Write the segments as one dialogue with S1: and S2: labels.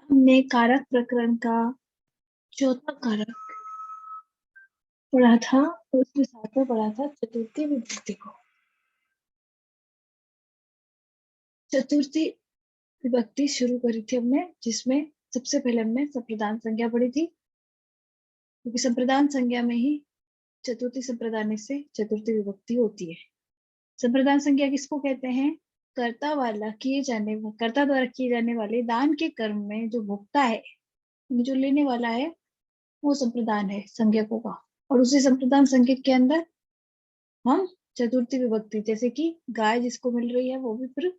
S1: हमने कारक प्रकरण का चौथा कारक पढ़ा था और उसके साथ में पढ़ा था चतुर्थी विभक्ति को। चतुर्थी विभक्ति शुरू करी थी हमने, जिसमें सबसे पहले हमने संप्रदान संज्ञा पढ़ी थी, क्योंकि संप्रदान संज्ञा में ही चतुर्थी संप्रदान से चतुर्थी विभक्ति होती है। संप्रदान संज्ञा किसको कहते हैं? कर्ता द्वारा किए जाने वाले दान के कर्म में जो भोक्ता है, जो लेने वाला है, वो संप्रदान है संज्ञकों का। और उसी संप्रदान संज्ञक के अंदर हम चतुर्थी विभक्ति, जैसे कि गाय जिसको मिल रही है वो भी फिर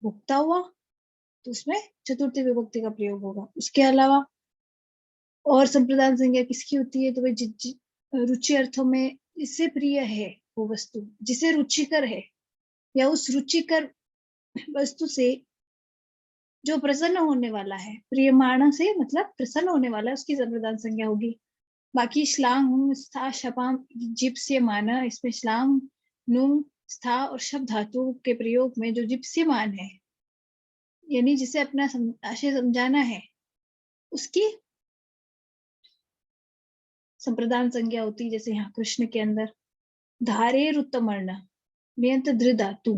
S1: भोक्ता हुआ, तो उसमें चतुर्थी विभक्ति का प्रयोग होगा। उसके अलावा और संप्रदान संज्ञा किसकी होती है? तो भाई रुचि अर्थों में जिससे प्रिय है वो वस्तु, जिसे रुचिकर है, या उस रुचिकर वस्तु से जो प्रसन्न होने वाला है, प्रियमाण से मतलब प्रसन्न होने वाला है, उसकी संप्रदान संज्ञा होगी। बाकी श्लांग, हुम, स्था, शपाम, जिप्स्यमान, इसमें श्लांग, नुम, स्था और शब्द धातु के प्रयोग में जो जिप्स्यमान है, यानी जिसे अपना आशय समझाना है, उसकी संप्रदान संज्ञा होती है। जैसे यहाँ कृष्ण के अंदर धारेर उत्तमर्ण नियंत दृ धातु,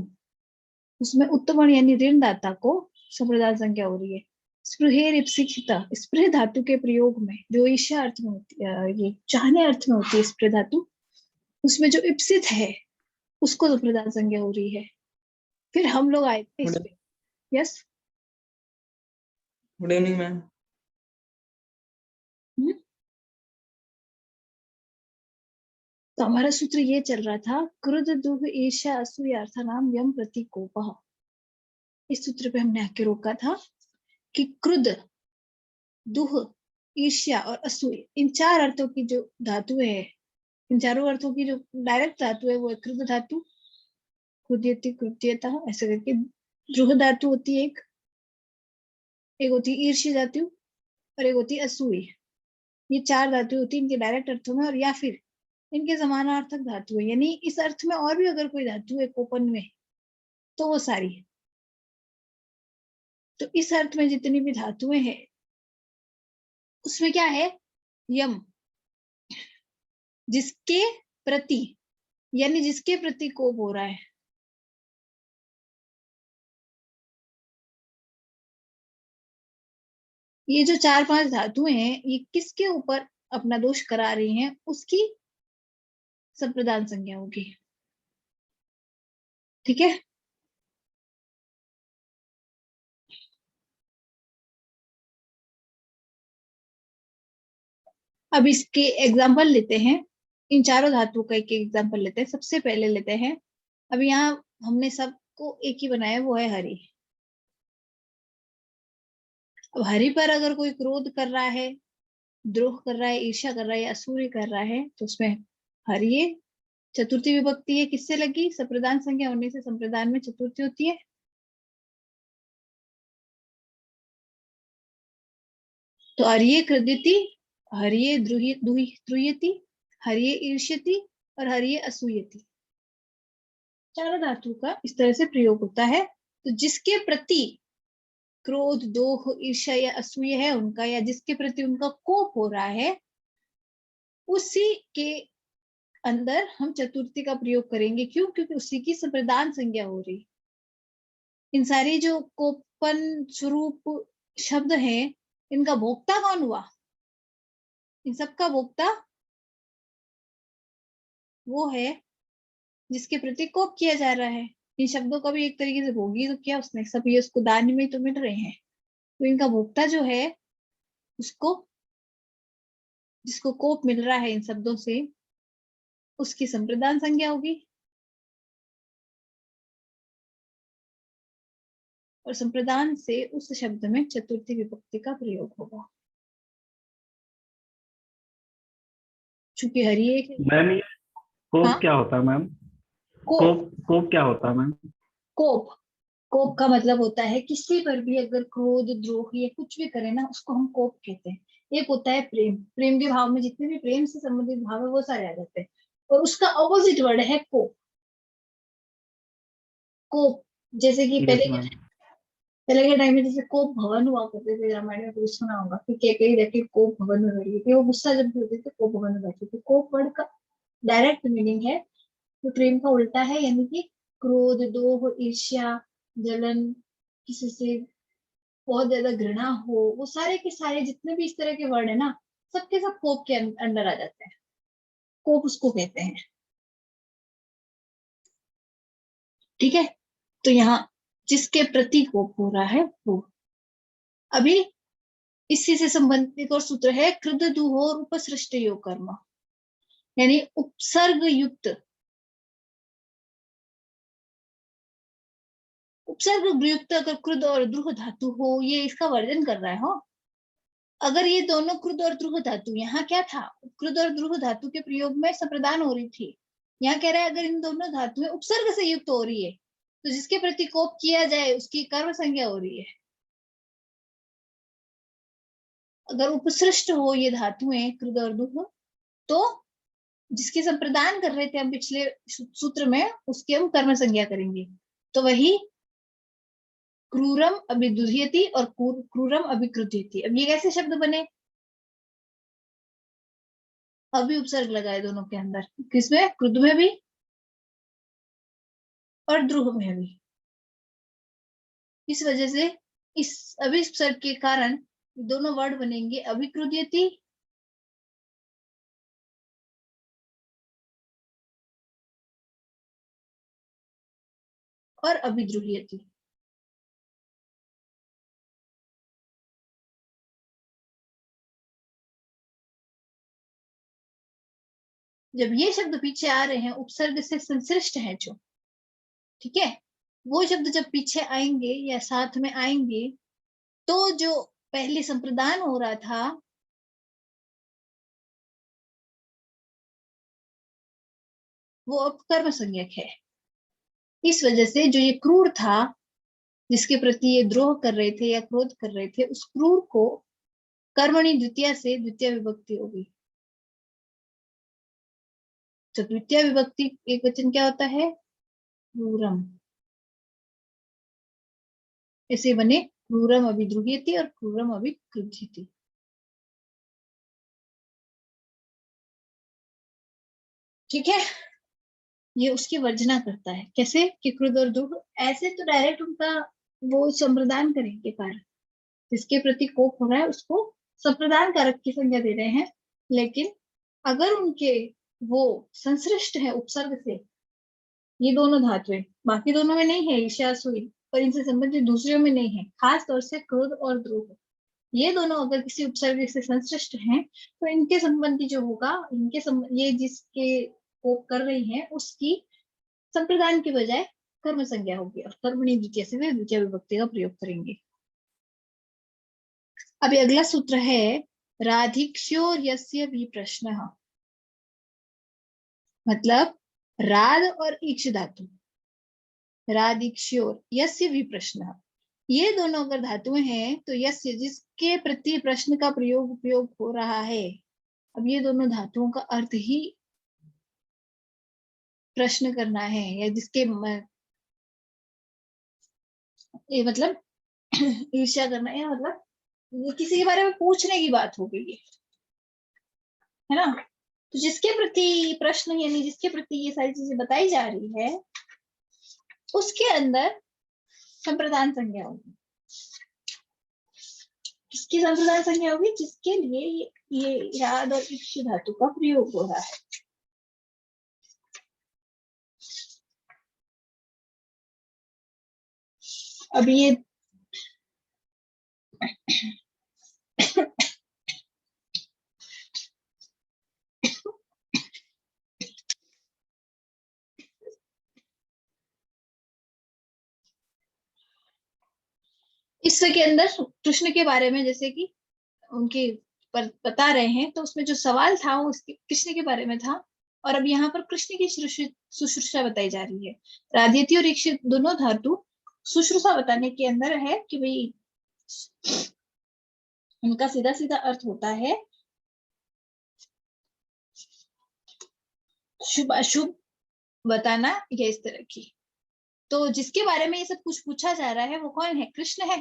S1: उसमें उत्तमर्ण यानी ऋण दाता को संप्रदान संज्ञा हो रही है। स्पृहेर इप्सिता, स्पृह धातु के प्रयोग में जो ईर्ष्या अर्थ में होती है, ये चाहने अर्थ में होती है स्पृह धातु, उसमें जो इप्सित है उसको संप्रदान संज्ञा हो रही है। फिर हम लोग आए थे इस पे। Yes,
S2: good evening ma'am.
S1: तो हमारा सूत्र ये चल रहा था, क्रुद्ध दुह ईर्ष्या असूया अर्थानाम यम प्रतिकोपः। इस सूत्र पे हमने आके रोका था कि क्रुद्ध, दुह, ईर्ष्या और असूय, इन चार अर्थों की जो धातु है, इन चारों अर्थों की जो डायरेक्ट धातु है वो है क्रुद्ध धातु, क्रुद्यति कृत्यता ऐसे करके। द्रुह धातु होती है एक होती है ईर्ष्य धातु और एक होती है असूय। ये चार धातु होती है इनके डायरेक्ट अर्थों में, और या फिर इनके समानार्थक धातु है, यानी इस अर्थ में और भी अगर कोई धातु है कोपन में तो वो सारी है। तो इस अर्थ में जितनी भी धातुएं हैं उसमें क्या है? यम, जिसके प्रति, यानी जिसके प्रति कोप हो रहा है। ये जो चार पांच धातुएं हैं ये किसके ऊपर अपना दोष करा रही हैं, उसकी संप्रदान संज्ञा होगी। ठीक है, अब इसके एग्जाम्पल लेते हैं। इन चारों धातुओं का एक एग्जाम्पल लेते हैं। सबसे पहले लेते हैं, अब यहाँ हमने सबको एक ही बनाया, वो है हरि। अब हरि पर अगर कोई क्रोध कर रहा है, द्रोह कर रहा है, ईर्ष्या कर रहा है या असूर्य कर रहा है, तो उसमें हरि चतुर्थी विभक्ति है, किससे लगी? संप्रदान संज्ञा होने से संप्रदान में चतुर्थी होती है। तो हरिये कृद्यति, हरिये द्रुह्यति, हरिये ईर्ष्यति और हरिये असूयति, चारों धातु का इस तरह से प्रयोग होता है। तो जिसके प्रति क्रोध, दोह, ईर्ष्या या असूय है उनका, या जिसके प्रति उनका कोप हो रहा है, उसी के अंदर हम चतुर्थी का प्रयोग करेंगे। क्यों? क्योंकि उसी की संप्रदान संज्ञा हो रही। इन सारी जो कोपन स्वरूप शब्द हैं, इनका भोक्ता कौन हुआ? इन सबका भोक्ता वो है जिसके प्रति कोप किया जा रहा है। इन शब्दों का भी एक तरीके से भोगी तो किया उसने, सब ये उसको दान में तो मिल रहे हैं। तो इनका भोक्ता जो है, उसको, जिसको कोप मिल रहा है इन शब्दों से, उसकी संप्रदान संज्ञा होगी। और संप्रदान से उस शब्द में चतुर्थी विभक्ति का प्रयोग होगा। चूंकि हरि एक
S2: मैम ये कोप
S1: हाँ,
S2: क्या होता है मैम?
S1: कोप,
S2: कोप क्या होता है मैम?
S1: कोप, कोप का मतलब होता है किसी पर भी अगर क्रोध, द्रोह या कुछ भी करे ना, उसको हम कोप कहते हैं। एक होता है प्रेम, प्रेम के भाव में जितने भी प्रेम से संबंधित भाव है वो सारे आ जाते हैं। और उसका ऑपोजिट वर्ड है कोप। कोप, जैसे कि
S2: यस
S1: पहले
S2: मैम।
S1: पहले के टाइम में जैसे कोप भवन हुआ करते थे, रामायण में भी सुना होगा कि केकई जाके कोप भवन में बैठी थी, वो गुस्सा जब होते थे कोप भवन में बैठी थी। कोप वर्ड का डायरेक्ट मीनिंग है जो प्रेम का उल्टा है, यानी कि क्रोध, दोह, ईर्ष्या, जलन, किसी से बहुत ज्यादा घृणा हो, वो सारे के सारे जितने भी इस तरह के वर्ड है ना, सबके सब कोप के अंडर आ जाते हैं। कोप उसको कहते हैं। ठीक है, तो यहाँ जिसके प्रति कोप हो रहा है वो। अभी इसी से संबंधित और सूत्र है कृद दुहोर उपसृष्ट योग कर्म, यानी उपसर्ग युक्त, उपसर्ग युक्त अगर कृद और द्रुह धातु हो, ये इसका वर्णन कर रहा है। हो, अगर ये दोनों कृद और द्रुह धातु, यहाँ क्या था, कृद और द्रुह धातु के प्रयोग में संप्रदान हो रही थी। यहाँ कह रहा है अगर इन दोनों धातुएं उपसर्ग से युक्त हो रही है तो जिसके प्रति कोप किया जाए उसकी कर्म संज्ञा हो रही है। अगर उपसृष्ट हो ये धातुएं कृद और द्रुह, तो जिसके संप्रदान कर रहे थे हम पिछले सूत्र में, उसकी हम कर्म संज्ञा करेंगे। तो वही क्रूरम अभिदुह्यति और क्रूरम अभिकृत्यति। अब ये कैसे शब्द बने, अभी उपसर्ग लगाए दोनों के अंदर, किसमें, क्रुद्ध में भी और द्रुह में भी। इस वजह से इस अभिसर्ग के कारण दोनों वर्ड बनेंगे अभिकृत्यति और अभिद्रुह्यति। जब ये शब्द पीछे आ रहे हैं उपसर्ग से संश्लिष्ट है जो, ठीक है, वो शब्द जब पीछे आएंगे या साथ में आएंगे तो जो पहले संप्रदान हो रहा था वो अब कर्म संज्ञक है। इस वजह से जो ये क्रूर था, जिसके प्रति ये द्रोह कर रहे थे या क्रोध कर रहे थे, उस क्रूर को कर्मणि द्वितीय से द्वितीय विभक्ति होगी। तो द्वितीय विभक्ति एक वचन क्या होता है, क्रूरम। ऐसे बने क्रूरम अभिद्रुह्यति और क्रूरम अभिक्रुध्यति। ठीक है, ये उसकी वर्जना करता है। कैसे कि क्रोध और दुख, ऐसे तो डायरेक्ट उनका वो संप्रदान करेंगे कारण, जिसके प्रति कोप हो रहा है उसको संप्रदान कारक की संज्ञा दे रहे हैं। लेकिन अगर उनके वो संश्लिष्ट है उपसर्ग से, ये दोनों धातुएं बाकी दोनों में नहीं है, ईर्ष्या सुई, पर इनसे संबंधित दूसरियों में नहीं है, खास तौर से क्रोध और द्रोह, ये दोनों अगर किसी उपसर्ग से संश्लिष्ट हैं तो इनके संबंधी जो होगा, ये जिसके कोप कर रही है उसकी संप्रदान के बजाय कर्म संज्ञा होगी और कर्मणि द्वितीय से वे द्वितीय विभक्ति का प्रयोग करेंगे। अभी अगला सूत्र है राधिक्ष्योर यस्य विप्रश्नः, मतलब राध और ईक्ष धातु, राधिक्ष्योर यस्य विप्रश्नः, ये दोनों अगर धातुएं हैं तो यस्य जिसके प्रति प्रश्न का उपयोग हो रहा है। अब ये दोनों धातुओं का अर्थ ही प्रश्न करना है, या जिसके ये मतलब ईर्ष्या करना है, मतलब ये किसी के बारे में पूछने की बात हो गई है ना। तो जिसके प्रति प्रश्न यानी जिसके प्रति ये सारी चीजें बताई जा रही है उसके अंदर संप्रदान संज्ञा होगी। किसकी संप्रदान संज्ञा होगी, जिसके लिए ये याद और इक्ष धातु का प्रयोग हो रहा है। अब ये इसके अंदर कृष्ण के बारे में जैसे कि उनके बता रहे हैं, तो उसमें जो सवाल था वो कृष्ण के बारे में था, और अब यहाँ पर कृष्ण की शुश्रूषा बताई जा रही है। राध्यति और ईक्षित दोनों धातु शुश्रूषा बताने के अंदर है कि भाई उनका सीधा सीधा अर्थ होता है शुभ अशुभ बताना, या इस तरह की। तो जिसके बारे में ये सब कुछ पूछा जा रहा है वो कौन है? कृष्ण है।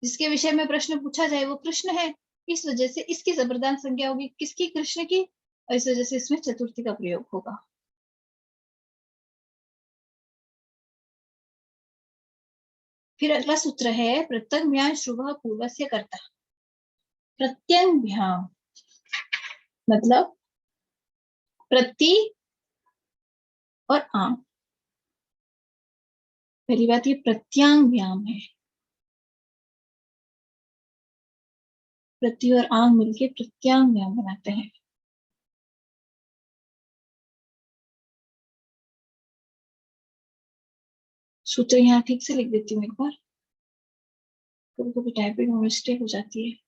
S1: जिसके विषय में प्रश्न पूछा जाए वो कृष्ण है। इस वजह से इसकी संप्रदान संज्ञा होगी किसकी? कृष्ण की। और इस वजह से इसमें चतुर्थी का प्रयोग होगा। फिर अगला सूत्र है प्रत्यंग्भ्याम श्रुवः पूर्वस्य कर्ता। प्रत्यंग्भ्याम मतलब प्रति और आंग। पहली बात ये प्रत्यांग्भ्याम है, प्रति और आंग मिलके प्रत्यांग्भ्याम बनाते हैं। सूत्र यहाँ ठीक से लिख देती हूँ एक बार, कभी कभी टाइपिंग में मिस्टेक हो जाती है।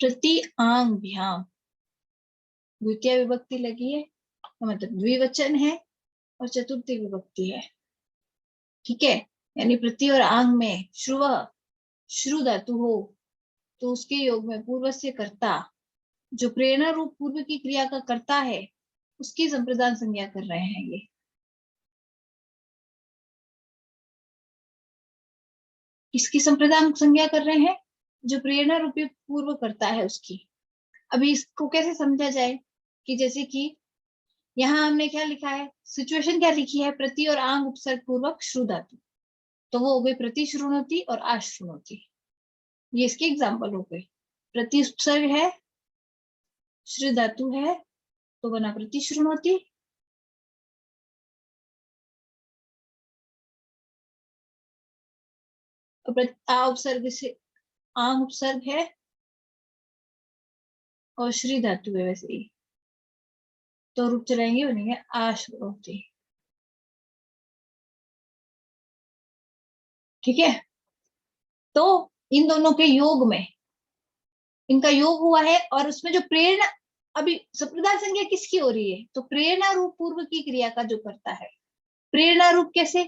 S1: प्रति आंग भ्याम द्वितीय विभक्ति लगी है, मतलब द्विवचन है और चतुर्थी विभक्ति है। ठीक है, यानी प्रति और आंग में श्रुव श्रु धातु हो तो उसके योग में पूर्व से कर्ता, जो प्रेरणा रूप पूर्व की क्रिया का कर्ता है उसकी संप्रदान संज्ञा कर रहे हैं। ये किसकी संप्रदान संज्ञा कर रहे हैं? जो प्रेरणा रूपी पूर्व करता है उसकी। अभी इसको कैसे समझा जाए कि जैसे कि यहाँ हमने क्या लिखा है, सिचुएशन क्या लिखी है, प्रति और आंग उपसर्ग पूर्वक श्रु धातु, तो वो हो गई प्रति श्रुणोती और आश्रुणोती। ये इसके एग्जाम्पल हो गए। प्रति उपसर्ग है, श्रु धातु है तो बना प्रति श्रुणोती, और आ उपसर्ग से आंग उपसर्ग है और श्री धातु है वैसे ही, तो रूप चलाएंगे बनेंगे आश्रुणोती। ठीक है, तो इन दोनों के योग में इनका योग हुआ है और उसमें जो प्रेरणा, अभी संप्रदान संज्ञा किसकी हो रही है? तो प्रेरणा रूप पूर्व की क्रिया का जो करता है। प्रेरणा रूप कैसे?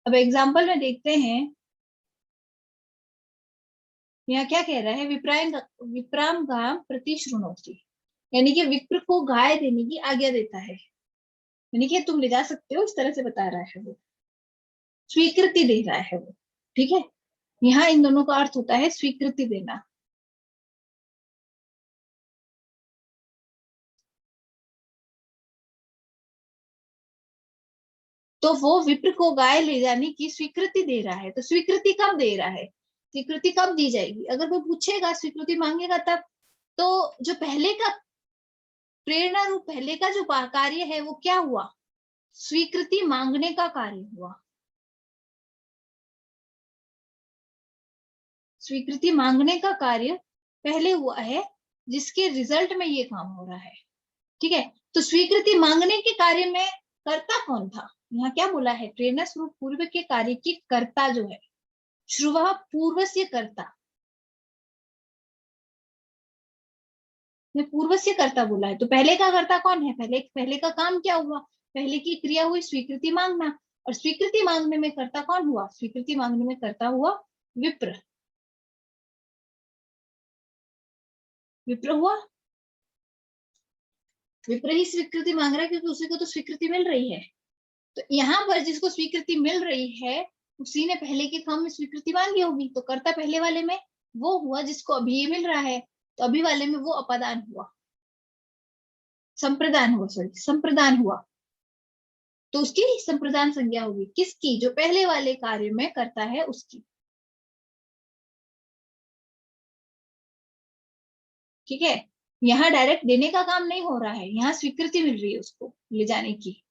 S1: अब एग्जाम्पल में देखते हैं, यहाँ क्या कह रहा है, विप्राम गाम प्रति श्रुणोति, यानी कि विप्र को गाय देने की आज्ञा देता है, यानी कि तुम ले जा सकते हो, इस तरह से बता रहा है वो, स्वीकृति दे रहा है वो। ठीक है, यहाँ इन दोनों का अर्थ होता है स्वीकृति देना। तो वो विप्र को गाय ले जाने की स्वीकृति दे रहा है। तो स्वीकृति कब दे रहा है? स्वीकृति कब दी जाएगी? अगर कोई पूछेगा, स्वीकृति मांगेगा तब। तो जो पहले का प्रेरणा रूप पहले का जो कार्य है वो क्या हुआ? स्वीकृति मांगने का कार्य हुआ। स्वीकृति मांगने का कार्य पहले हुआ है, जिसके रिजल्ट में ये काम हो रहा है। ठीक है, तो स्वीकृति मांगने के कार्य में कर्ता कौन था? यहाँ क्या बोला है, प्रेरणा स्वरूप पूर्व के कार्य की कर्ता जो है, श्रुवः पूर्वस्य कर्ता, ने पूर्वस्य कर्ता बोला है। तो पहले का कर्ता कौन है? पहले का काम क्या हुआ? पहले की क्रिया हुई स्वीकृति मांगना, और स्वीकृति मांगने में कर्ता कौन हुआ? स्वीकृति मांगने में कर्ता हुआ विप्र। विप्र हुआ, विप्र ही स्वीकृति मांग रहा है क्योंकि उसी को तो स्वीकृति मिल रही है। तो यहाँ पर जिसको स्वीकृति मिल रही है उसी ने पहले के काम में स्वीकृति मांगी होगी, तो कर्ता पहले वाले में वो हुआ जिसको अभी ये मिल रहा है, तो अभी वाले में वो अपादान हुआ, संप्रदान हुआ, सॉरी संप्रदान हुआ। तो उसकी संप्रदान संज्ञा होगी किसकी? जो पहले वाले कार्य में करता है उसकी। ठीक है, यहाँ डायरेक्ट देने का काम नहीं हो रहा है, यहाँ स्वीकृति मिल रही है उसको ले जाने की,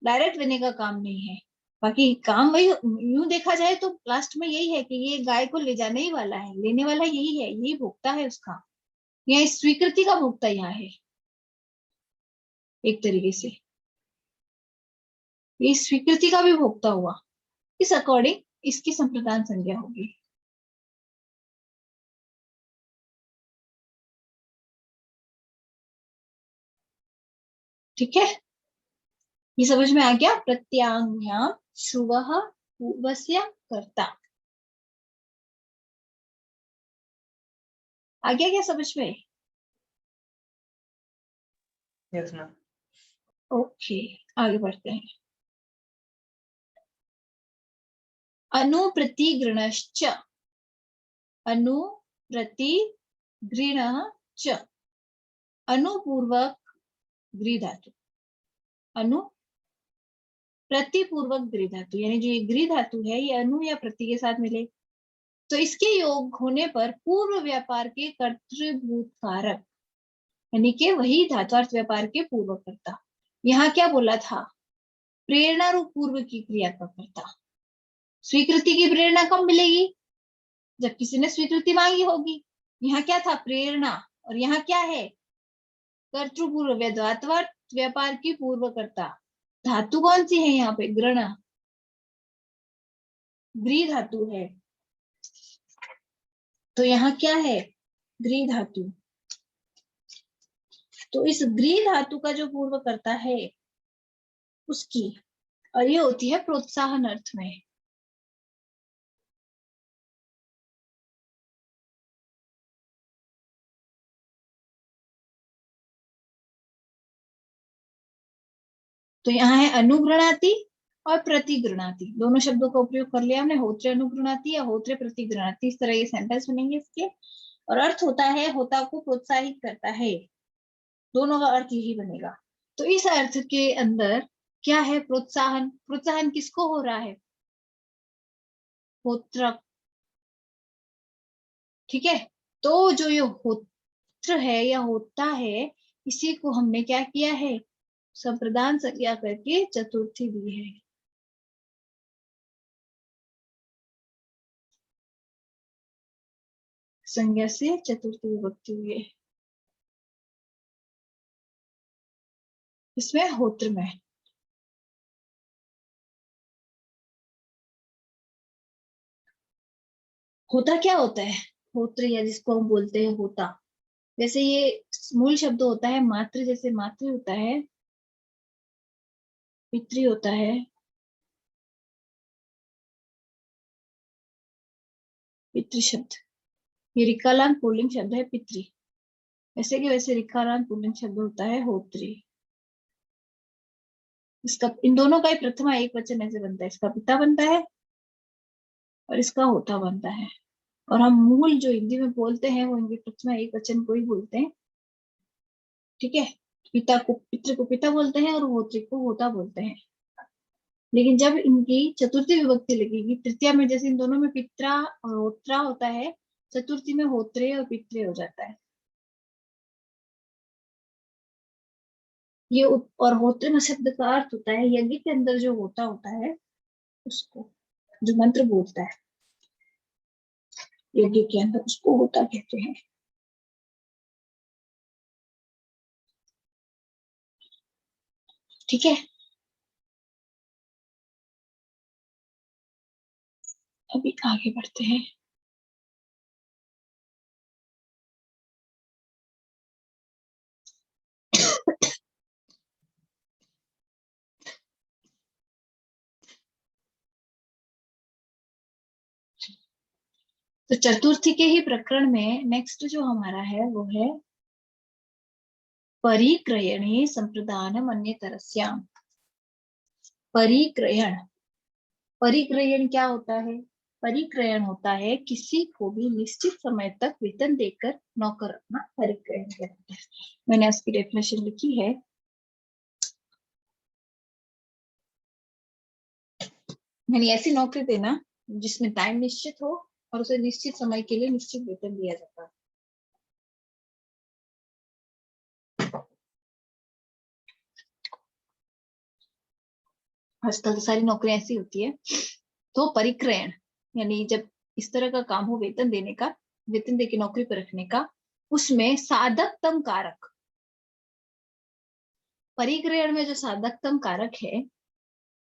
S1: डायरेक्ट देने का काम नहीं है। बाकी काम वही, यूं देखा जाए तो लास्ट में यही है कि ये गाय को ले जाने ही वाला है, लेने वाला यही है, यही भोक्ता है उसका, यहाँ स्वीकृति का भोक्ता यहाँ है एक तरीके से, ये स्वीकृति का भी भोक्ता हुआ। इस अकॉर्डिंग इसकी संप्रदान संज्ञा होगी। ठीक है, ये समझ में आ गया? प्रत्यांग्याम श्रुवः पूर्वस्य कर्ता। आ गया क्या समझ में?
S3: Yes ma'am.
S1: ओके, आगे बढ़ते हैं। अनुप्रतिगृणश्च, अनुप्रतिगृणश्च, अनुपूर्वक गृह धातु, अनु प्रतिपूर्वक गृह धातु, यानी जो ये गृह धातु है ये अनु या प्रति के साथ मिले तो इसके योग होने पर पूर्व व्यापार के कर्तृभूत कारक, यानी कि वही धात्वार्थ व्यापार के पूर्वकर्ता। यहाँ क्या बोला था? प्रेरणा रूप पूर्व की क्रिया का कर्ता। स्वीकृति की प्रेरणा कब मिलेगी? जब किसी ने स्वीकृति मांगी होगी। यहाँ क्या था? प्रेरणा। और यहाँ क्या है? कर्तृपूर्व, धात्वार्थ व्यापार की पूर्वकर्ता। धातु कौन सी है यहाँ पे? गृण, गृह धातु है। तो यहाँ क्या है? गृह धातु। तो इस गृह धातु का जो पूर्वकर्ता है उसकी, और ये होती है प्रोत्साहन अर्थ में। तो यहाँ है अनुगृणाति और प्रतिगृणाति, दोनों शब्दों का उपयोग कर लिया हमने। होत्रे अनुगृणाति या होत्रे प्रतिगृणाति, इस तरह ये सेंटेंस बनेंगे इसके। और अर्थ होता है होता को प्रोत्साहित करता है, दोनों का अर्थ यही बनेगा। तो इस अर्थ के अंदर क्या है? प्रोत्साहन। प्रोत्साहन किसको हो रहा है? होत्र। ठीक है, तो जो ये होत्र है या होता है, इसी को हमने क्या किया है? संप्रदान संज्ञा करके चतुर्थी दी है। संज्ञा से चतुर्थी विभक्ति हुई है इसमें, होत्र में। होता क्या होता है? होत्र, या जिसको हम बोलते हैं होता, वैसे ये मूल शब्द होता है मातृ। जैसे मातृ होता है, पितृ होता है, पितृ शब्द। ये ऋकारांत पुल्लिंग शब्द है पितृ। वैसे कि वैसे ऋकारांत पुल्लिंग शब्द होता है होत्री। इसका, इन दोनों का ही प्रथमा एक वचन ऐसे बनता है। इसका पिता बनता है और इसका होता बनता है। और हम मूल जो हिंदी में बोलते हैं वो इनके प्रथमा एक वचन को ही बोलते हैं। ठीक है, पिता को, पितृ को पिता बोलते हैं और होत्री को होता बोलते हैं। लेकिन जब इनकी चतुर्थी विभक्ति लगेगी, तृतीया में जैसे इन दोनों में पित्रा और होत्रा होता है, चतुर्थी में होत्रे और पित्रे हो जाता है। ये और होत्र में शब्द का अर्थ होता है यज्ञ के अंदर जो होता है उसको, जो मंत्र बोलता है यज्ञ के अंदर, उसको होता कहते हैं। ठीक है, अभी आगे बढ़ते हैं। तो चतुर्थी के ही प्रकरण में नेक्स्ट जो हमारा है वो है परिक्रयणे संप्रदानम अन्यतरस्याम। परिक्रयण, परिक्रयण क्या होता है? परिक्रयण होता है किसी को भी निश्चित समय तक वेतन देकर नौकर रखना, परिक्रयण कहते हैं। मैंने उसकी डेफिनेशन लिखी है। यानी ऐसी नौकरी देना जिसमें टाइम निश्चित हो और उसे निश्चित समय के लिए निश्चित वेतन दिया जाता है। आजकल तो सारी नौकरियां ऐसी होती है। तो परिक्रयण यानी जब इस तरह का काम हो, वेतन देने का, वेतन देके नौकरी पर रखने का, उसमें साधकतम कारक, परिक्रयण में जो साधकतम कारक है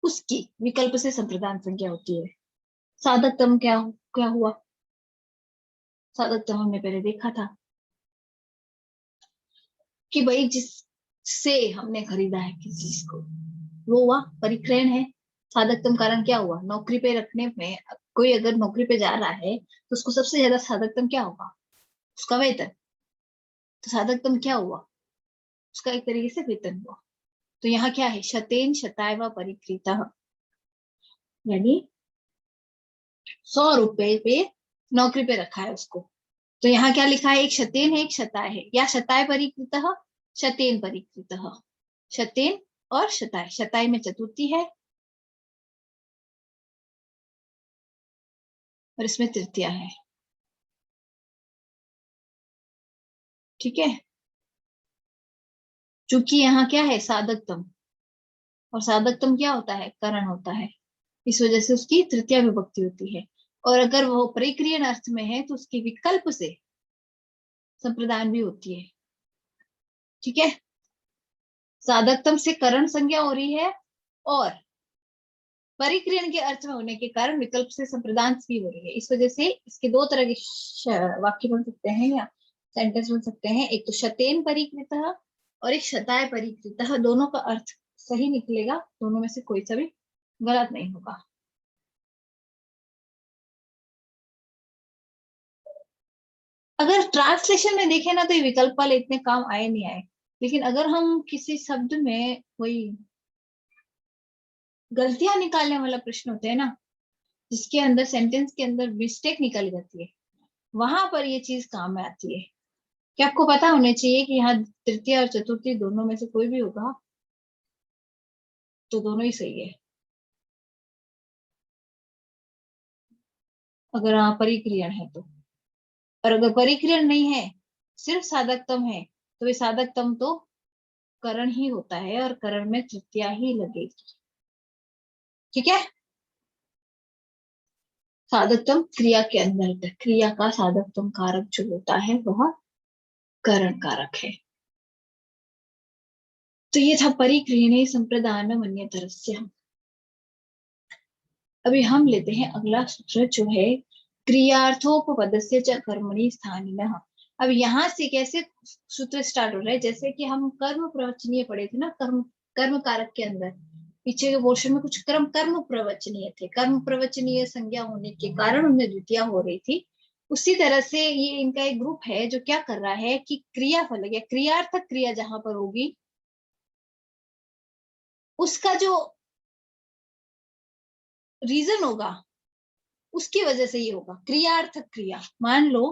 S1: उसकी विकल्प से संप्रदान संज्ञा होती है। साधकतम क्या क्या हुआ? साधकतम हमने पहले देखा था कि भाई जिससे हमने खरीदा है किसी चीज को, वो हुआ परिक्रयण है। साधकतम कारण क्या हुआ? नौकरी पे रखने में, कोई अगर नौकरी पे जा रहा है तो उसको सबसे ज्यादा साधकतम क्या होगा? उसका वेतन। तो साधकतम क्या हुआ? उसका एक तरीके से वेतन हुआ। तो यहाँ क्या है? शतेन शताय व परिकृतः, यानी 100 रुपए पे नौकरी पे रखा है उसको। तो यहाँ क्या लिखा है? एक शतेन है, एक शताय है, या शताय परिकृतः, शतेन परिकृतः। शतेन और शताय, शताय में चतुर्थी है और इसमें तृतीया है। ठीक है, चूंकि यहाँ क्या है? साधकतम, और साधकतम क्या होता है? करण होता है, इस वजह से उसकी तृतीया विभक्ति होती है। और अगर वो परिक्रियन अर्थ में है तो उसके विकल्प से संप्रदान भी होती है। ठीक है, साधकतम से करण संज्ञा हो रही है और परिक्रियन के अर्थ में होने के कारण विकल्प से संप्रदान भी हो रही है। इस वजह से इसके दो तरह के वाक्य बन सकते हैं या सेंटेंस बन सकते हैं। एक तो शतेन परिकृतः और एक शताय परिकृतः। दोनों का अर्थ सही निकलेगा, दोनों में से कोई सा भी गलत नहीं होगा। अगर ट्रांसलेशन में देखें ना तो ये विकल्प वाले इतने काम आए नहीं आए, लेकिन अगर हम किसी शब्द में कोई गलतियां निकालने वाला प्रश्न होता है ना, जिसके अंदर सेंटेंस के अंदर मिस्टेक निकाली जाती है, वहां पर ये चीज काम में आती है। क्या आपको पता होना चाहिए कि यहाँ तृतीय और चतुर्थी दोनों में से कोई भी होगा तो दोनों ही सही है। अगर हाँ परिक्रियन है तो, और अगर परिक्रियन नहीं है, सिर्फ साधकतम है, तो वे साधकतम तो करण ही होता है और करण में तृतीया ही लगेगी। ठीक है, साधकतम क्रिया के अंदर, क्रिया का साधकतम कारक जो होता है वह करण कारक है। तो ये था परिक्रियणे संप्रदान मन्यतरस्य। अभी हम लेते हैं अगला सूत्र जो है क्रियार्थोपपदस्य च कर्मणि स्थानिनः। अब यहाँ से कैसे सूत्र स्टार्ट हो रहा है? जैसे कि हम कर्म प्रवचनीय पढ़े थे ना, कर्म कर्म कारक के अंदर पीछे के पोर्शन में कुछ कर्म कर्म प्रवचनीय थे, कर्म प्रवचनीय संज्ञा होने के कारण उनमें द्वितीया हो रही थी। उसी तरह से ये इनका एक ग्रुप है जो क्या कर रहा है कि क्रियाफल या क्रियार्थक क्रिया जहां पर होगी उसका जो रीजन होगा उसकी वजह से ये होगा क्रियार्थक क्रिया। मान लो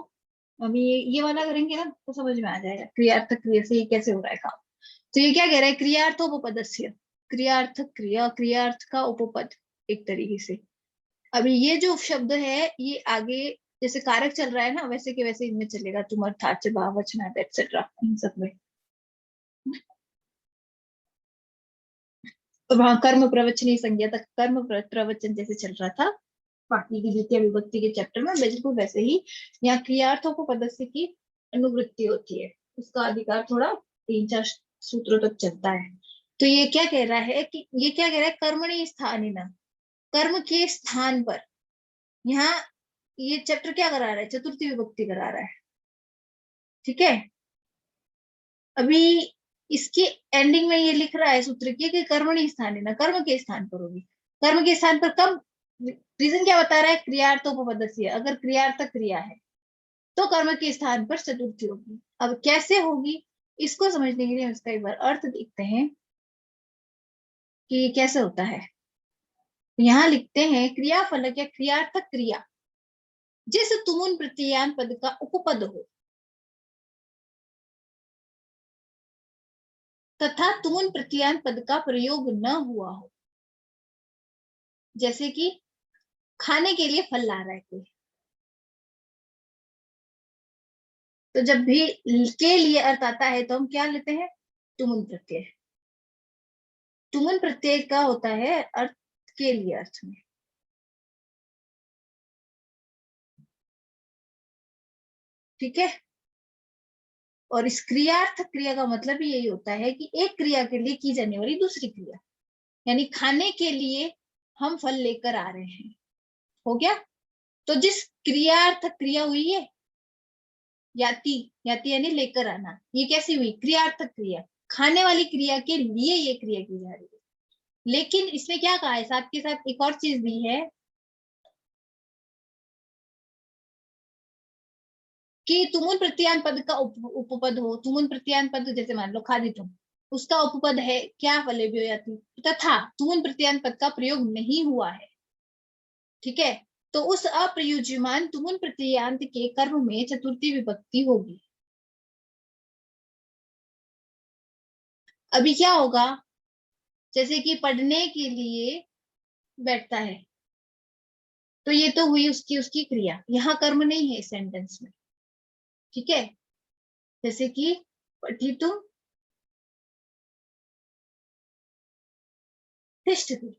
S1: हम ये वाला करेंगे ना तो समझ में आ जाएगा क्रियार्थक क्रिया से ये कैसे हो रहा है काम। तो ये क्या कह रहा है? क्रियार्थोपपदस्य, क्रियार्थक क्रिया, क्रियार्थ का उपपद एक तरीके से। अभी ये जो शब्द है ये आगे जैसे कारक चल रहा है ना, वैसे के वैसे इनमें चलेगा, तुम अर्थात भाववचनात् एक्सेट्रा, इन सब में। तो वहां कर्म प्रवचनीय संज्ञा तक कर्म प्रवचन जैसे चल रहा था बाकी की द्वितीय विभक्ति के चैप्टर में, बिल्कुल वैसे ही यहाँ क्रियार्थों को पदस्य की अनुवृत्ति होती है। उसका अधिकार थोड़ा 3-4 सूत्रों तक चलता है। तो ये क्या कह रहा है कि ये क्या कह रहा है? कर्मणि स्थानिना, कर्म के स्थान पर। यहाँ ये चैप्टर क्या करा रहा है? चतुर्थी विभक्ति करा रहा है। ठीक है, अभी इसके एंडिंग में ये लिख रहा है सूत्र की कि कर्मणि स्थानिना, कर्म के स्थान पर होगी। कर्म के स्थान पर कब? रीजन क्या बता रहा है? क्रियार्थोपपदस्य, अगर क्रियार्थक क्रिया है तो कर्म के स्थान पर चतुर्थी होगी। अब कैसे होगी इसको समझने के लिए हम इसका एक बार अर्थ देखते हैं कि कैसे होता है। यहाँ लिखते हैं क्रियाफलक या क्रियार्थक क्रिया जिस तुमुन प्रत्ययान पद का उपपद हो तथा तुमुन प्रत्ययान पद का प्रयोग न हुआ हो। जैसे कि खाने के लिए फल ला रहा है कोई, तो जब भी के लिए अर्थ आता है तो हम क्या लेते हैं? तुमुन प्रत्यय। तुमुन प्रत्यय का होता है अर्थ के लिए अर्थ में। ठीक है, और इस क्रियार्थ क्रिया का मतलब भी यही होता है कि एक क्रिया के लिए की जाने वाली दूसरी क्रिया, यानी खाने के लिए हम फल लेकर आ रहे हैं, हो गया। तो जिस क्रियार्थ क्रिया हुई है याति, याति यानी लेकर आना, ये कैसी हुई? क्रियार्थक क्रिया, खाने वाली क्रिया के लिए ये क्रिया की जा रही है।
S3: लेकिन इसमें क्या कहा है, साथ के साथ एक और चीज दी है कि तुमुन प्रत्यान पद का उपपद हो। तुमुन प्रत्यान पद जैसे मान लो खादितुम, उसका उपपद है क्या, फलेभ्यो याति, तथा तुमुन प्रत्यान पद का प्रयोग नहीं हुआ है, ठीक है, तो उस अप्रयुज्यमान तुमुन प्रत्यांत के कर्म में चतुर्थी विभक्ति होगी। अभी क्या होगा, जैसे कि पढ़ने के लिए बैठता है, तो ये तो हुई उसकी उसकी क्रिया, यहाँ कर्म नहीं है इस सेंटेंस में, ठीक है। जैसे कि पठितुम तिष्ठति,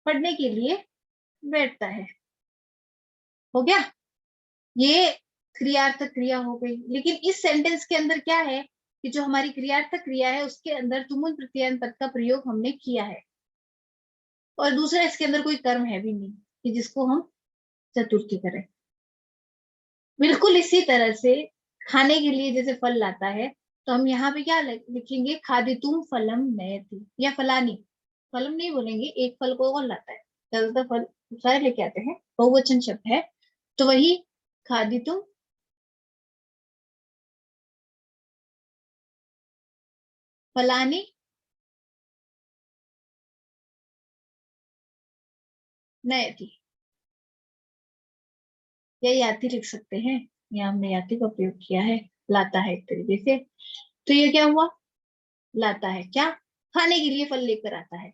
S3: पढ़ने के लिए बैठता है, हो गया, ये क्रियार्थक क्रिया हो गई। लेकिन इस सेंटेंस के अंदर क्या है कि जो हमारी क्रियार्थक क्रिया है उसके अंदर तुमुन प्रत्ययन पद का प्रयोग हमने किया है, और दूसरा इसके अंदर कोई कर्म है भी नहीं कि जिसको हम चतुर्थी करें। बिल्कुल इसी तरह से खाने के लिए जैसे फल लाता है, तो हम यहाँ पे क्या लिखेंगे, खादितुम फलम नयति, या फलानी, फलम नहीं बोलेंगे, एक फल को और लाता है, ज्यादातर फल सारे लेके आते हैं, बहुवचन शब्द है, तो वही खादितुम फलानी नयति, या याति लिख सकते हैं, यहाँ हमने याति का प्रयोग किया है, लाता है एक तरीके से। तो ये क्या हुआ, लाता है क्या, खाने के लिए फल लेकर आता है।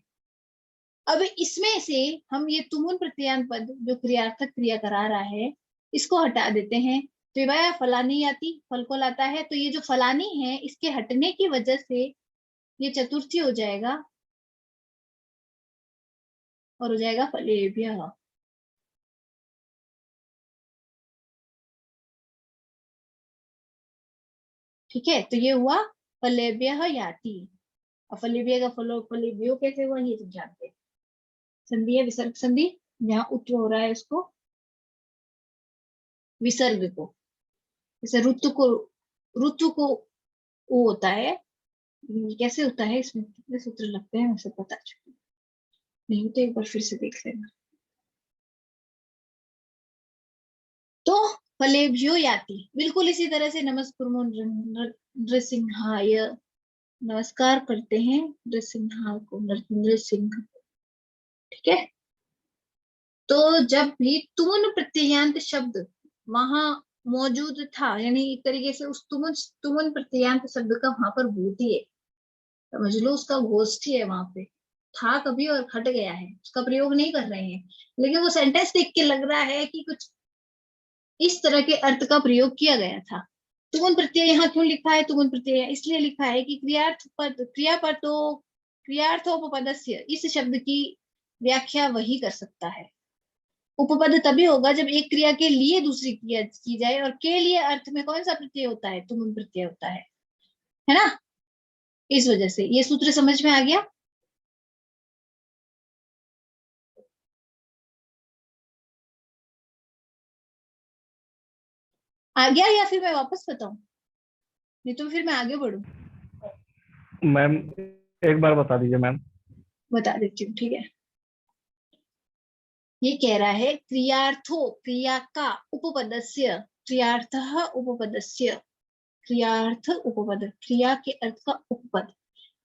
S3: अब इसमें से हम ये तुमुन प्रत्यान पद जो क्रियार्थक क्रिया करा रहा है, इसको हटा देते हैं, तो ये फलानी आती, फल को लाता है, तो ये जो फलानी है इसके हटने की वजह से ये चतुर्थी हो जाएगा, और हो जाएगा फलेभ्यः। ठीक है, तो ये हुआ फलेभ्यः याति। अब फलेभ्यः का फलेभ्यो कैसे हुआ ये समझाते हैं। संधि है विसर्ग संधि, यहाँ उत्तर हो रहा है उसको विसर्ग को, जैसे ऋतु को वो होता है, कैसे होता है, इसमें कितने सूत्र लगते हैं मुझे पता चुका नहीं, तो एक बार फिर से देख लेना। तो फलेभ्यो याति, बिल्कुल इसी तरह से नमस्कुर्मो नृसिंहाय, नमस्कार करते हैं नृसिंहा को, नृसिंह, ठीक है। तो जब भी तुमुन प्रत्ययांत शब्द वहां मौजूद था, यानी एक तरीके से उस तुमुन प्रत्ययांत शब्द का वहां पर भूति है, समझ लो उसका गोष्ठी है, वहां पे था कभी और हट गया है, उसका प्रयोग नहीं कर रहे हैं, लेकिन वो सेंटेंस देख के लग रहा है कि कुछ इस तरह के अर्थ का प्रयोग किया गया था। तुमुन प्रत्यय यहाँ क्यों लिखा है, तुमुन प्रत्यय इसलिए लिखा है कि क्रियार्थ पद, क्रिया पर तो क्रियार्थोपपदस्य, इस शब्द की व्याख्या वही कर सकता है। उपपद तभी होगा जब एक क्रिया के लिए दूसरी क्रिया की जाए, और के लिए अर्थ में कौन सा प्रत्यय होता है, तुमुन प्रत्यय होता है ना। इस वजह से ये सूत्र समझ में आ गया। आ गया या फिर मैं वापस बताऊं, नहीं तो फिर मैं आगे बढ़ू।
S2: मैम एक बार बता दीजिए मैम।
S3: बता देती हूँ, ठीक है। ये कह रहा है क्रियार्थो, क्रिया का, उपपदस्य, क्रियार्थः उपपदस्य, क्रियार्थ उपपद, क्रिया के अर्थ का उपपद,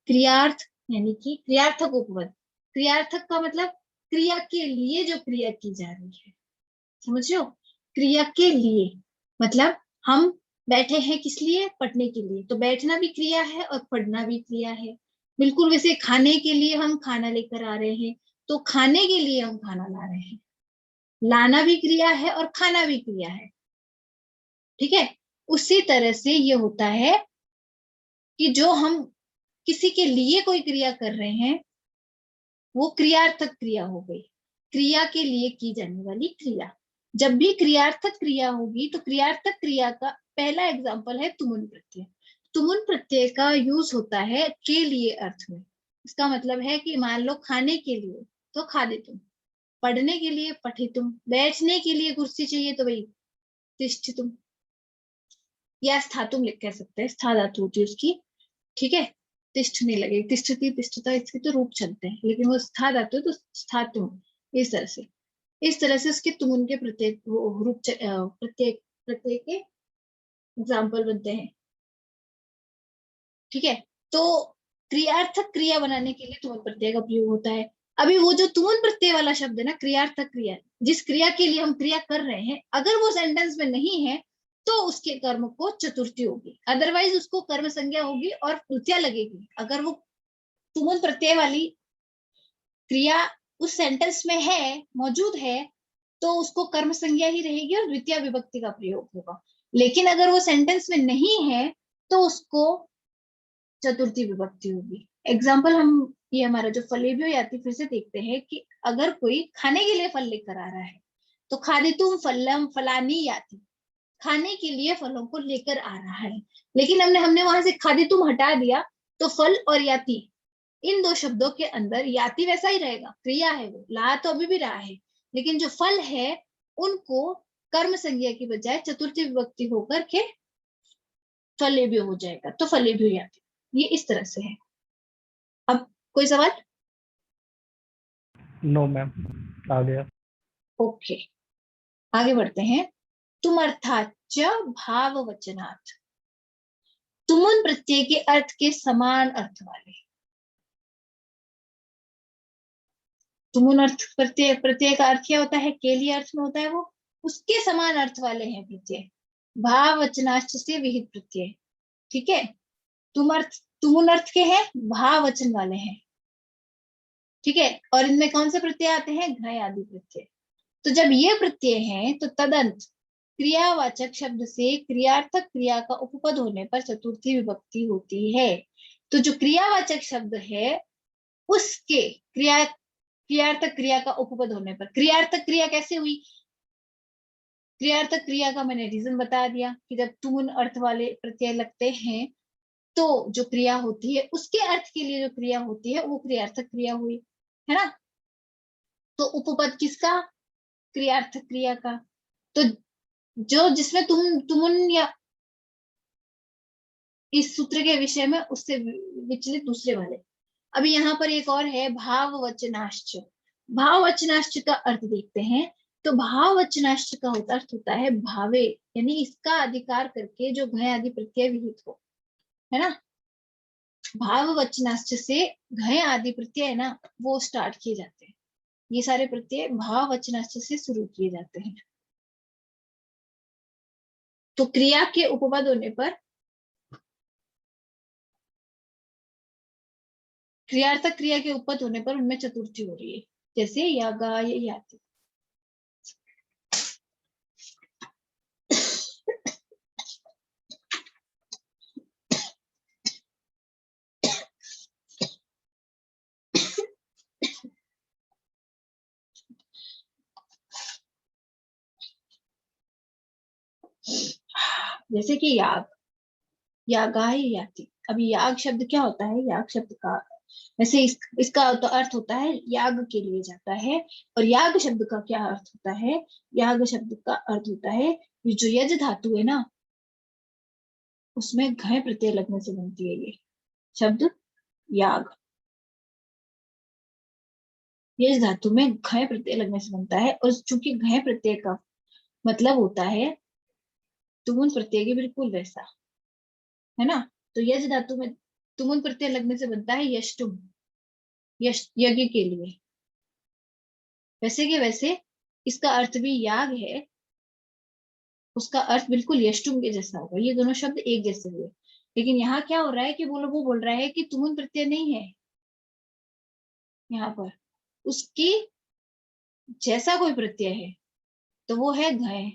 S3: क्रियार्थ यानी कि क्रियार्थक उपपद, क्रियार्थक का मतलब क्रिया के लिए जो क्रिया की जा रही है, समझ रहे हो, क्रिया के लिए मतलब हम बैठे हैं किस लिए, पढ़ने के लिए, तो बैठना भी क्रिया है और पढ़ना भी क्रिया है। बिल्कुल वैसे खाने के लिए हम खाना लेकर आ रहे हैं, तो खाने के लिए हम खाना ला रहे हैं, लाना भी क्रिया है और खाना भी क्रिया है, ठीक है। उसी तरह से ये होता है कि जो हम किसी के लिए कोई क्रिया कर रहे हैं वो क्रियार्थक क्रिया हो गई, क्रिया के लिए की जाने वाली क्रिया। जब भी क्रियार्थक क्रिया होगी तो क्रियार्थक क्रिया का पहला एग्जाम्पल है तुमुन प्रत्यय। तुमुन प्रत्यय का यूज होता है के लिए अर्थ में। इसका मतलब है कि मान लो खाने के लिए तो खादितुम, पढ़ने के लिए पठितुम, बैठने के लिए कुर्सी चाहिए तो भाई तिष्ठितुम, या स्थातुम लिख कह सकते हैं, स्था धातु होती है उसकी, ठीक है। तिष्ठने लगे, तिष्ठति तिष्ठता इसके तो रूप चलते हैं, लेकिन वो स्था धातु है तो स्थातुम, इस तरह से उसके तुमुन के प्रत्येक रूप प्रत्येक प्रत्येक के एग्जाम्पल बनते हैं। ठीक है, तो क्रियार्थक क्रिया बनाने के लिए तुमुन प्रत्यय का प्रयोग होता है। अभी वो जो तुमुन प्रत्यय वाला शब्द है ना, क्रियार्थक क्रिया, जिस क्रिया के लिए हम क्रिया कर रहे हैं, अगर वो सेंटेंस में नहीं है तो उसके कर्म को चतुर्थी होगी, अदरवाइज उसको कर्म संज्ञा होगी और तृतीया लगेगी। अगर वो तुमुन प्रत्यय वाली क्रिया उस सेंटेंस में है, मौजूद है, तो उसको कर्म संज्ञा ही रहेगी और द्वितीय विभक्ति का प्रयोग होगा। लेकिन अगर वो सेंटेंस में नहीं है तो उसको चतुर्थी विभक्ति होगी। एग्जाम्पल हम ये हमारा जो फलेभ्यो याति फिर से देखते हैं कि अगर कोई खाने के लिए फल लेकर आ रहा है तो खादितुम फलम फलानी याति, खाने के लिए फलों को लेकर आ रहा है। लेकिन हमने वहां से खादितुम हटा दिया तो फल और याति, इन दो शब्दों के अंदर याति वैसा ही रहेगा, क्रिया है, वो ला तो अभी भी रहा है, लेकिन जो फल है उनको कर्म संज्ञा की बजाय चतुर्थी विभक्ति होकर के फलेभ्यो हो जाएगा, तो फलेभ्यो याति। ये इस तरह से है। अब कोई सवाल?
S2: नो मैम, आ गया।
S3: ओके, आगे बढ़ते हैं। तुम अर्थाच भाव वचनात्, तुमुन प्रत्यय के अर्थ के समान अर्थ वाले। तुमुन अर्थ प्रत्यय, प्रत्यय का अर्थ क्या होता है? के लिए अर्थ में होता है वो, उसके समान अर्थ वाले हैं प्रत्यय। भाव वचनाश्च से विहित प्रत्यय। ठीक है, तुमुन अर्थ के हैं, भाव वचन वाले हैं। ठीक है, और इनमें कौन से प्रत्यय आते हैं? घय आदि प्रत्यय। तो जब ये प्रत्यय हैं तो तदंत क्रियावाचक शब्द से क्रियार्थक क्रिया का उपपद होने पर चतुर्थी विभक्ति होती है। तो जो क्रियावाचक शब्द है उसके क्रियार्थक क्रिया का उपपद होने पर, क्रियार्थक क्रिया कैसे हुई? क्रियार्थक क्रिया का मैंने रीजन बता दिया कि जब तुमुन अर्थ वाले प्रत्यय लगते हैं तो जो क्रिया होती है उसके अर्थ के लिए जो क्रिया होती है वो क्रियार्थक क्रिया हुई, है ना। तो उपपद किसका? क्रियार्थक क्रिया का। तो जो जिसमें तुमुन या इस सूत्र के विषय में उससे विचलित दूसरे वाले। अभी यहाँ पर एक और है भाव वचनाश्च। भाव वचनाश्च का अर्थ देखते हैं। तो भाव वचनाश्च का अर्थ होता है भावे, यानी इसका अधिकार करके जो घय आदि प्रत्यय विहित हो, है ना। भाव वचनाश्च से घय आदि प्रत्यय है ना, वो स्टार्ट किए जाते हैं। ये सारे प्रत्यय भाव वचनाश्च से शुरू किए जाते हैं। तो क्रिया के उपपद होने पर, क्रियार्थक क्रिया के उपपद होने पर उनमें चतुर्थी हो रही है, जैसे यागा या याति। जैसे कि याग, यागाय याति। अभी याग शब्द क्या होता है? याग शब्द का वैसे इसका तो अर्थ होता है याग के लिए जाता है। और याग शब्द का क्या अर्थ होता है? याग शब्द का अर्थ होता है ये जो यज धातु है ना, उसमें घय प्रत्यय लगने से बनती है ये शब्द याग। यज धातु में घय प्रत्यय लगने से बनता है, और चूंकि घय प्रत्यय का मतलब होता है तुमुन प्रत्यय के बिल्कुल वैसा, है ना। तो यज धातु में तुमुन प्रत्यय लगने से बनता है यष्टुम, यज्ञ के लिए। वैसे के वैसे इसका अर्थ भी याग है, उसका अर्थ बिल्कुल यष्टुम के जैसा होगा। ये दोनों शब्द एक जैसे हुए। लेकिन यहाँ क्या हो रहा है कि वो बोल रहा है कि तुमुन प्रत्यय नहीं है यहाँ पर, उसकी जैसा कोई प्रत्यय है, तो वो है घय।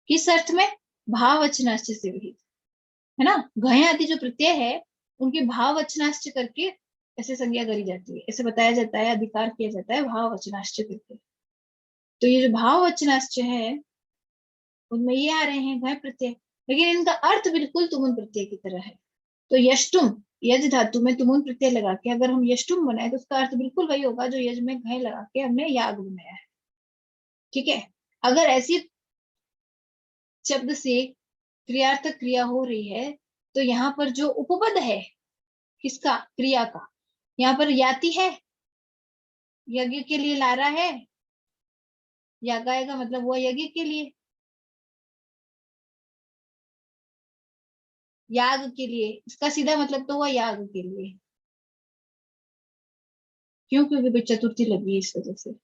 S3: किस अर्थ में? भाव वचनाश्च से विहित, है ना। घय आदि जो प्रत्यय है उनकी भाव वचनाश्च करके ऐसे संज्ञा करी जाती है, ऐसे बताया जाता है, अधिकार किया जाता है भाव वचनाश्च करके। तो ये जो भाव वचनाश्च है उनमें ये आ रहे हैं घय प्रत्यय, लेकिन इनका अर्थ बिल्कुल तुमुन प्रत्यय की तरह है। तो यष्टुम, यज धातु में तुमुन प्रत्यय लगा के अगर हम यष्टुम बनाए तो उसका अर्थ बिल्कुल वही होगा जो यज में घय लगा के हमने याग बनाया है। ठीक है, अगर ऐसी शब्द से क्रियार्थक क्रिया हो रही है तो यहाँ पर जो उपपद है किसका? क्रिया का। यहाँ पर याति है, यज्ञ के लिए ला रहा है, यागाय का मतलब हुआ यज्ञ के लिए, याग के लिए, इसका सीधा मतलब तो हुआ याग के लिए। क्यों? क्योंकि भाई चतुर्थी लगी है, इस वजह से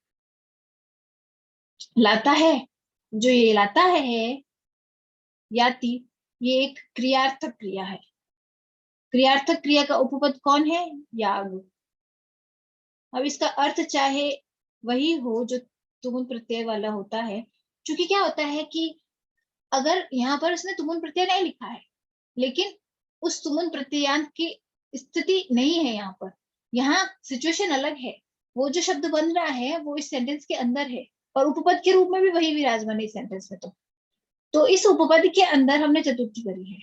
S3: लाता है। जो ये लाता है याति, ये एक क्रियार्थक क्रिया है। क्रियार्थक क्रिया का उपपद कौन है? याग। अब इसका अर्थ चाहे वही हो जो तुमुन प्रत्यय वाला होता है, क्योंकि क्या होता है कि अगर यहाँ पर उसने तुमुन प्रत्यय नहीं लिखा है, लेकिन उस तुमुन प्रत्ययांत की स्थिति नहीं है यहाँ पर, यहाँ सिचुएशन अलग है। वो जो शब्द बन रहा है वो इस सेंटेंस के अंदर है, और उपपद के रूप में भी वही विराजमान है इस सेंटेंस में। तो इस उपपद के अंदर हमने चतुर्थी करी है।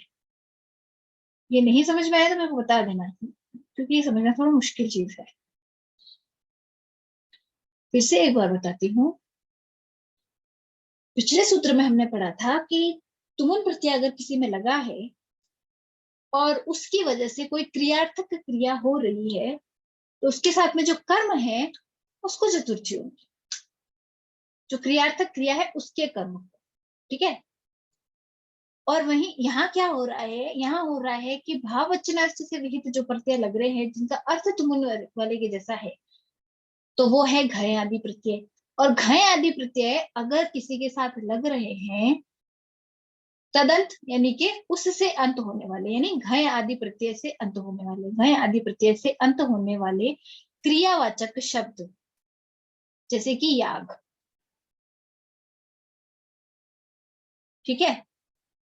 S3: ये नहीं समझ में आया तो मेरे को बता देना, क्योंकि ये समझना थोड़ा मुश्किल चीज है। फिर से एक बार बताती हूँ। पिछले सूत्र में हमने पढ़ा था कि तुमुन प्रत्यय अगर किसी में लगा है और उसकी वजह से कोई क्रियार्थक क्रिया हो रही है, तो उसके साथ में जो कर्म है उसको चतुर्थी होगी। जो क्रियार्थक क्रिया है उसके कर्म, ठीक है। और वहीं यहाँ क्या हो रहा है? यहाँ हो रहा है कि भाववचनार्थ से विहित जो प्रत्यय लग रहे हैं जिनका अर्थ तुमुन वाले के जैसा है, तो वो है घय आदि प्रत्यय। और घय आदि प्रत्यय अगर किसी के साथ लग रहे हैं, तदंत यानी कि उससे अंत होने वाले, यानी घय आदि प्रत्यय से अंत होने वाले, घय आदि प्रत्यय से अंत होने वाले क्रियावाचक शब्द, जैसे कि याग, ठीक है,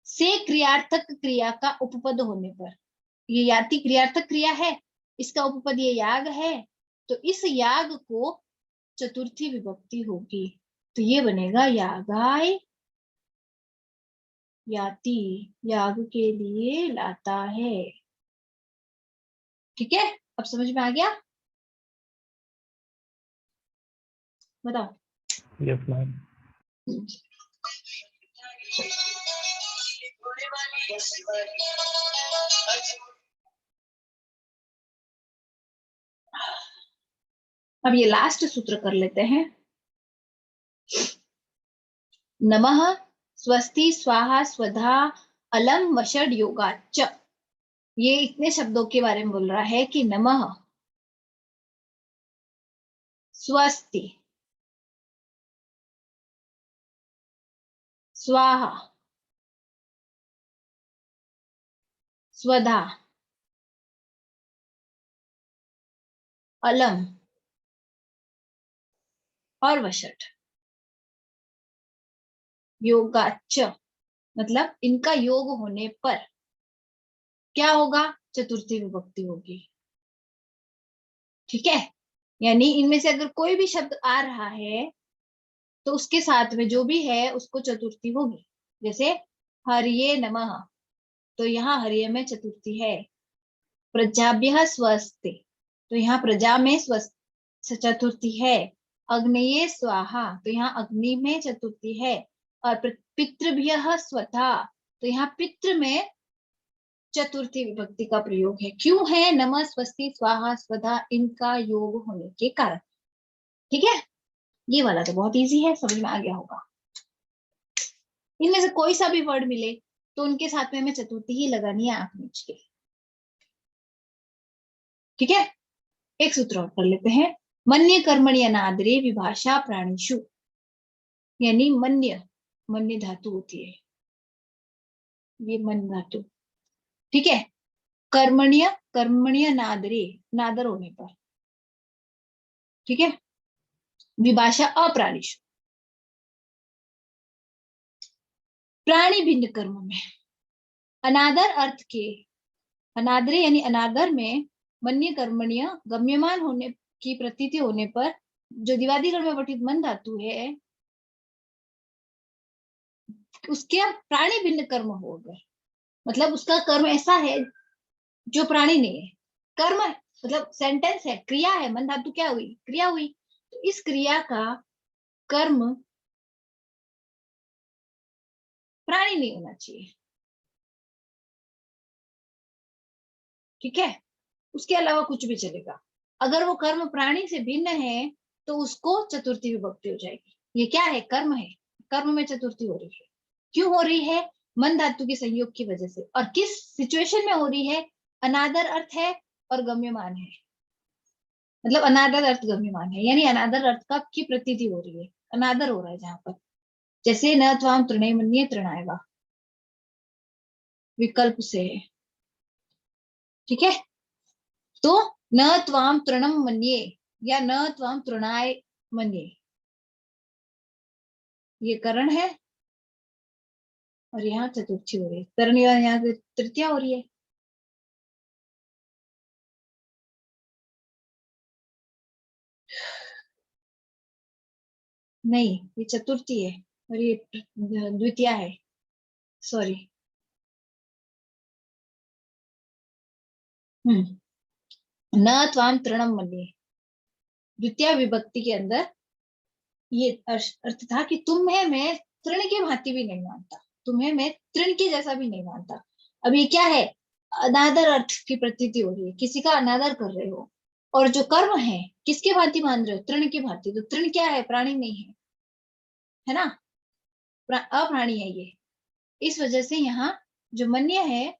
S3: से क्रियार्थक क्रिया का उपपद होने पर, ये याति क्रियार्थक क्रिया है, इसका उपपद ये याग है, तो इस याग को चतुर्थी विभक्ति होगी। तो ये बनेगा यागाय याति, याग के लिए लाता है। ठीक है, अब समझ में आ गया? बताओ।
S2: Yes ma'am. अब ये लास्ट सूत्र कर लेते हैं। नमः, स्वस्ति, स्वाहा, स्वधा, अलम, वषड, योगाच। ये इतने शब्दों के बारे में बोल रहा है कि नमः, स्वस्ति, स्वाहा, स्वधा, अलम और वषट, योगाच, मतलब इनका योग होने पर क्या होगा? चतुर्थी विभक्ति होगी। ठीक है, यानी इनमें से अगर कोई भी शब्द आ रहा है तो उसके साथ में जो भी है उसको चतुर्थी होगी। जैसे हरिये नमः, तो यहाँ हरिये में चतुर्थी है। प्रजाभ्यः स्वस्ति, तो यहाँ प्रजा में स्वस्थ चतुर्थी है। अग्नये स्वाहा, तो यहाँ अग्नि में चतुर्थी है। और पितृभ्यः स्वधा, तो यहाँ पितृ में चतुर्थी विभक्ति का प्रयोग है। क्यों है? नमः, स्वस्ति, स्वाहा, स्वधा, इनका योग होने के कारण। ठीक है, ये वाला तो बहुत इजी है, समझ में आ गया होगा। इनमें से कोई सा भी वर्ड मिले तो उनके साथ में हमें चतुर्थी ही लगानी है, आंख मीच के। ठीक है, एक सूत्र और कर लेते हैं। मन्य कर्मणि अनादरे विभाषा प्राणिषु, यानी मन्य, मन्य धातु होती है, ये मन धातु। ठीक है, कर्मण्य, कर्मण्य नादरे, नादर होने पर। ठीक है, विभाषा अप्राणिषु, प्राणी भिन्न कर्म में अनादर अर्थ के, अनादरे यानी अनादर में, मन्य कर्मण्य गम्यमान होने की प्रतीति होने पर जो दिवादिगण में पठित मन धातु है उसके प्राणी भिन्न कर्म हो गए, मतलब उसका कर्म ऐसा है जो प्राणी नहीं है। कर्म मतलब सेंटेंस है, क्रिया है, मन धातु क्या हुई? क्रिया हुई। तो इस क्रिया का कर्म प्राणी नहीं होना चाहिए। ठीक है, उसके अलावा कुछ भी चलेगा। अगर वो कर्म प्राणी से भिन्न है तो उसको चतुर्थी विभक्ति हो जाएगी। ये क्या है? कर्म है, कर्म में चतुर्थी हो रही है। क्यों हो रही है? मन धातु के संयोग की वजह से। और किस सिचुएशन में हो रही है? अनादर अर्थ है और गम्यमान है, मतलब अनादर अर्थ गम्यमान है, यानी अनादर अर्थ का की प्रतीति हो रही है, अनादर हो रहा है जहां पर। जैसे न त्वाम तृणय मन्ये तृणायवा, विकल्प से है, ठीक है। तो न त्वाम तृणम मन्ये या न त्वाम तृणाय मन्ये, ये करण है और यहाँ चतुर्थी हो रही है। करण यहाँ तृतीया हो रही है। नहीं, ये चतुर्थी है और ये द्वितीया है, सॉरी। न त्वाम तृणम मन्ये, द्वितीय विभक्ति के अंदर ये अर्थ था कि तुम्हें मैं तृण की भांति भी नहीं मानता, तुम्हें मैं तृण के जैसा भी नहीं मानता। अब ये क्या है? अनादर अर्थ की प्रतीति हो रही है, किसी का अनादर कर रहे हो। और जो कर्म है किसके भांति मान रहे हो? तृण की भांति। तो तृण क्या है? प्राणी नहीं है ना, अप्राणी है ये। इस वजह से यहाँ जो मन्य है,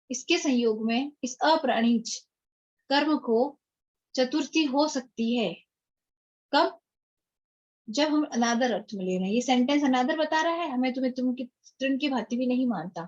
S2: इसके संयोग में इस अप्राणी कर्म को चतुर्थी हो सकती है। कब? जब हम अनादर अर्थ में ले रहे हैं। ये सेंटेंस अनादर बता रहा है हमें, तुम्हें तुम तृण की भांति भी नहीं मानता,